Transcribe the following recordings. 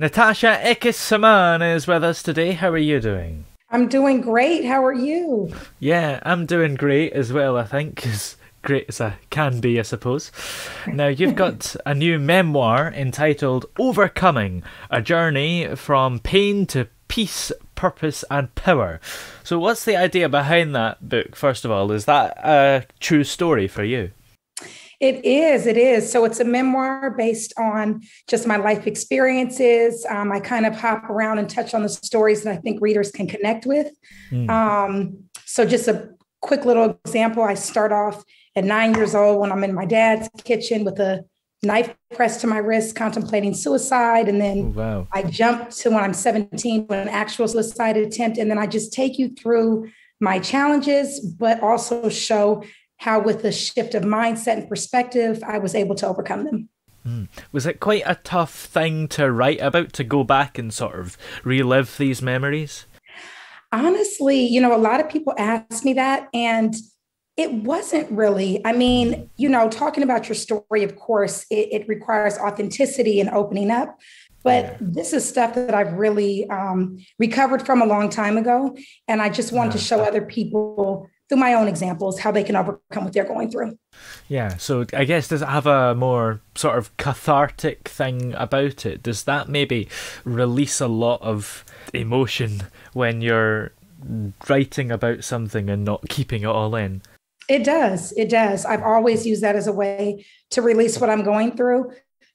Natasha Ickes Saman is with us today. How are you doing? I'm doing great. How are you? Yeah, I'm doing great as well, I think. As great as I can be, I suppose. Now, you've got a new memoir entitled Overcoming, a journey from pain to peace, purpose and power. So what's the idea behind that book, first of all? Is that a true story for you? It is. It is. So it's a memoir based on just my life experiences. I kind of hop around and touch on the stories that I think readers can connect with. Mm. So just a quick little example. I start off at 9 years old when I'm in my dad's kitchen with a knife pressed to my wrist, contemplating suicide. And Oh, then wow. I jump to when I'm 17 with an actual suicide attempt. And then I just take you through my challenges, but also show how with a shift of mindset and perspective, I was able to overcome them. Was it quite a tough thing to write about, to go back and sort of relive these memories? Honestly, a lot of people ask me that, and it wasn't really. I mean, talking about your story, of course, it requires authenticity and opening up. But Yeah. this is stuff that I've really recovered from a long time ago. And I just wanted to Uh, show other people through my own examples how they can overcome what they're going through. yeah, so I guess does it have a more sort of cathartic thing about it? Does that maybe release a lot of emotion when you're writing about something and not keeping it all in? It does. It does. I've always used that as a way to release what I'm going through.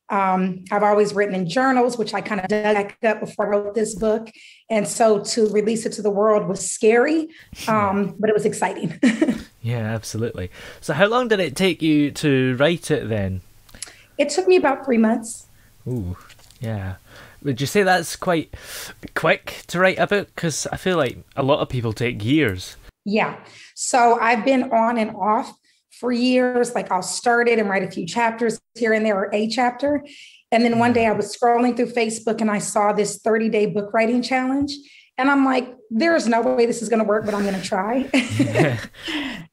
I've always written in journals, which I kind of dug back up before I wrote this book. And so to release it to the world was scary, Yeah. but it was exciting. Yeah, absolutely. So how long did it take you to write it then? It took me about 3 months. Ooh, yeah. Would you say that's quite quick to write a book? Because I feel like a lot of people take years. Yeah. So I've been on and off for years. Like I'll start it and write a few chapters here and there or a chapter. And then one Yeah. day I was scrolling through Facebook and I saw this 30-day book writing challenge. And I'm like, there's no way this is going to work, but I'm going to try.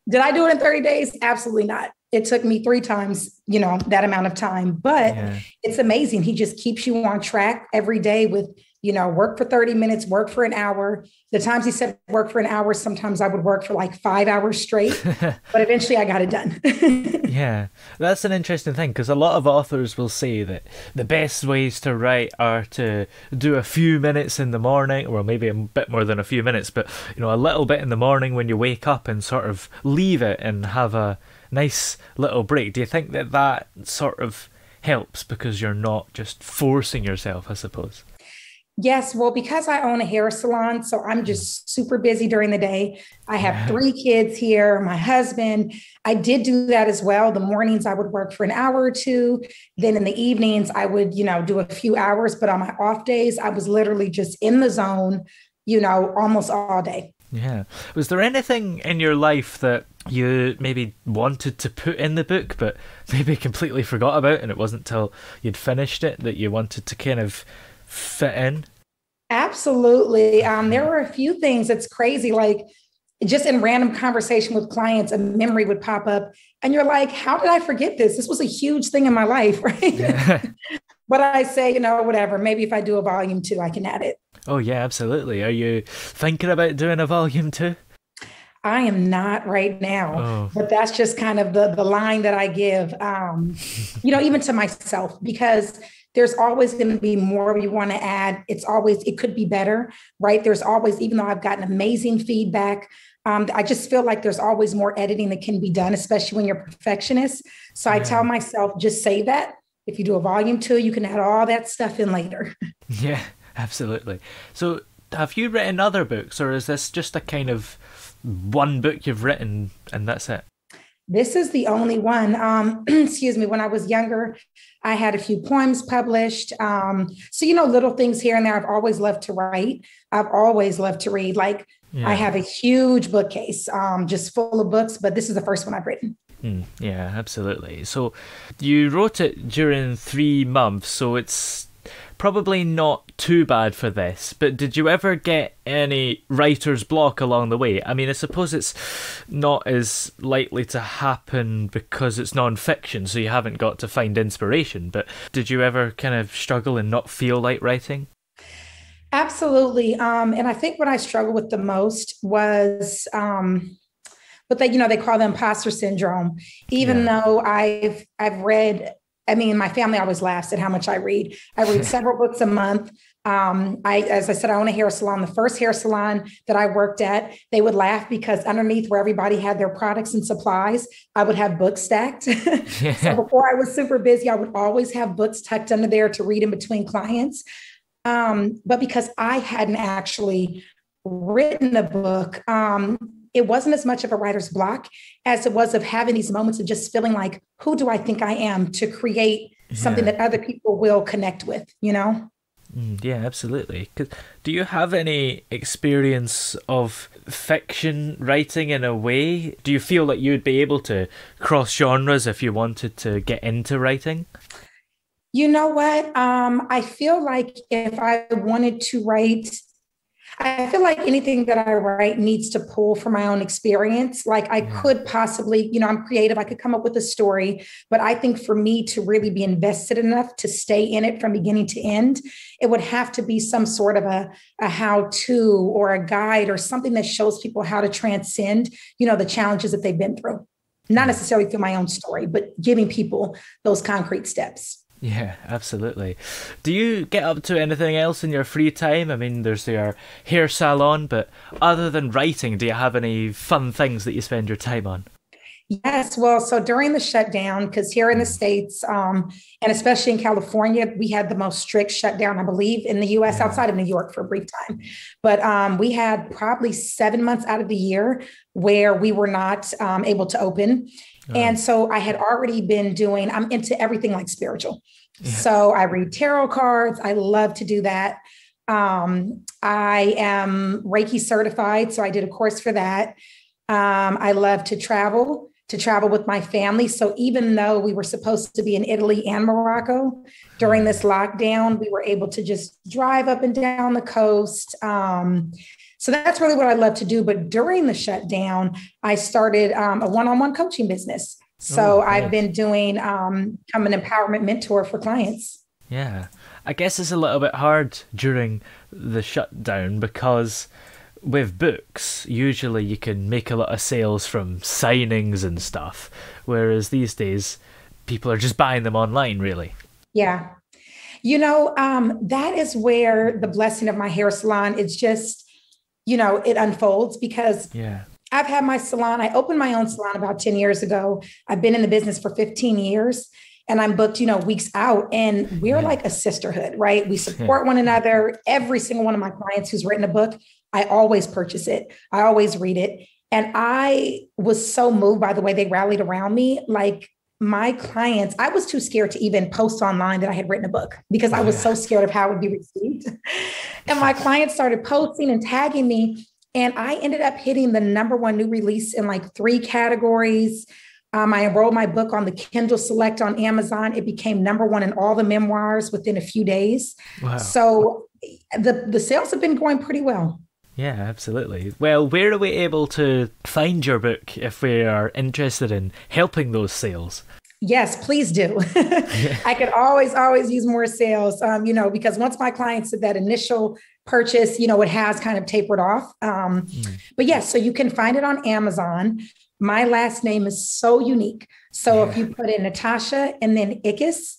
Did I do it in 30 days? Absolutely not. It took me three times, that amount of time, but Yeah. it's amazing. He just keeps you on track every day with, work for 30 minutes, work for an hour. The times he said work for an hour, sometimes I would work for like 5 hours straight, but eventually I got it done. Yeah, that's an interesting thing because a lot of authors will say that the best ways to write are to do a few minutes in the morning, or maybe a bit more than a few minutes, but a little bit in the morning when you wake up and sort of leave it and have a nice little break. Do you think that that sort of helps because you're not just forcing yourself, I suppose? Yes, well, because I own a hair salon, so I'm just super busy during the day. I have Yeah. 3 kids here, my husband. I did do that as well. The mornings I would work for an hour or two. Then in the evenings, I would, do a few hours. But on my off days, I was literally just in the zone, almost all day. Yeah. Was there anything in your life that you maybe wanted to put in the book, but maybe completely forgot about, and it wasn't till you'd finished it that you wanted to kind of fit in? Absolutely. There were a few things that's crazy, like just in random conversation with clients, a memory would pop up, and you're like, how did I forget this? This was a huge thing in my life, right? Yeah. But I say, whatever, maybe if I do a volume two, I can add it. Oh yeah, absolutely. Are you thinking about doing a volume two? I am not right now, Oh. but that's just kind of the line that I give, even to myself, because there's always going to be more you want to add. It could be better, right? There's always, even though I've gotten amazing feedback, I just feel like there's always more editing that can be done, especially when you're a perfectionist. So I tell Yeah. myself, just save that. If you do a volume two, you can add all that stuff in later. Yeah, absolutely. So have you written other books, or is this just a kind of one book you've written and that's it? This is the only one. Excuse me. When I was younger, I had a few poems published. So, little things here and there. I've always loved to write. I've always loved to read. Like I Yeah. have a huge bookcase, just full of books, but this is the first one I've written. Yeah, absolutely. So you wrote it during 3 months, so it's probably not too bad for this, but did you ever get any writer's block along the way? I mean, I suppose it's not as likely to happen because it's non-fiction, so you haven't got to find inspiration, but did you ever kind of struggle and not feel like writing? Absolutely. And I think what I struggled with the most was what they call the imposter syndrome. Even though I've read, I mean, my family always laughs at how much I read. I read several books a month. As I said, I own a hair salon. The first hair salon that I worked at, they would laugh because underneath where everybody had their products and supplies, I would have books stacked. So before I was super busy, I would always have books tucked under there to read in between clients. But because I hadn't actually written a book, it wasn't as much of a writer's block as it was of having these moments of just feeling like, who do I think I am to create something that other people will connect with, you know? Yeah, absolutely. 'Cause do you have any experience of fiction writing in a way? Do you feel like you would be able to cross genres if you wanted to get into writing? You know what? I feel like if I wanted to write, I feel like anything that I write needs to pull from my own experience. Like I could possibly, I'm creative. I could come up with a story, but I think for me to really be invested enough to stay in it from beginning to end, it would have to be some sort of a how-to or a guide or something that shows people how to transcend, the challenges that they've been through. Not necessarily through my own story, but giving people those concrete steps. Yeah, absolutely. Do you get up to anything else in your free time? I mean, there's your hair salon, but other than writing, do you have any fun things that you spend your time on? Yes, well, so during the shutdown, because here in the States, and especially in California, we had the most strict shutdown, I believe, in the US outside of New York for a brief time. But we had probably 7 months out of the year where we were not able to open. And so I had already been I'm into everything like spiritual. Yeah. So I read tarot cards. I love to do that. I am Reiki certified. So I did a course for that. I love to travel with my family. So even though we were supposed to be in Italy and Morocco during this lockdown, we were able to just drive up and down the coast. So that's really what I love to do. But during the shutdown, I started a one-on-one coaching business. So I've been doing, I'm an empowerment mentor for clients. Yeah. I guess it's a little bit hard during the shutdown because with books, usually you can make a lot of sales from signings and stuff. Whereas these days, people are just buying them online, really. Yeah. That is where the blessing of my hair salon is just, it unfolds because I've had my salon. I opened my own salon about 10 years ago. I've been in the business for 15 years and I'm booked, weeks out, and we're like a sisterhood, right? We support one another. Every single one of my clients who's written a book, I always purchase it. I always read it. And I was so moved by the way they rallied around me. Like my clients, I was too scared to even post online that I had written a book because I was so scared of how it would be received. And my clients started posting and tagging me. And I ended up hitting the #1 new release in like 3 categories. I enrolled my book on the Kindle Select on Amazon. It became #1 in all the memoirs within a few days. Wow. So the sales have been going pretty well. Yeah, absolutely. Well, where are we able to find your book if we are interested in helping those sales? Yes, please do. I could always use more sales, because once my clients did that initial purchase, it has kind of tapered off. But yes, so you can find it on Amazon. My last name is so unique. So if you put in Natasha and then Ickes,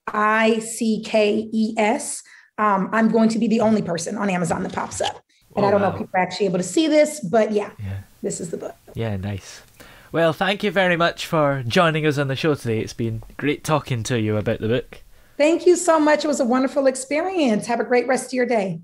Ickes, I'm going to be the only person on Amazon that pops up. And I don't know if people are actually able to see this, but this is the book. Yeah, nice. Well, thank you very much for joining us on the show today. It's been great talking to you about the book. Thank you so much. It was a wonderful experience. Have a great rest of your day.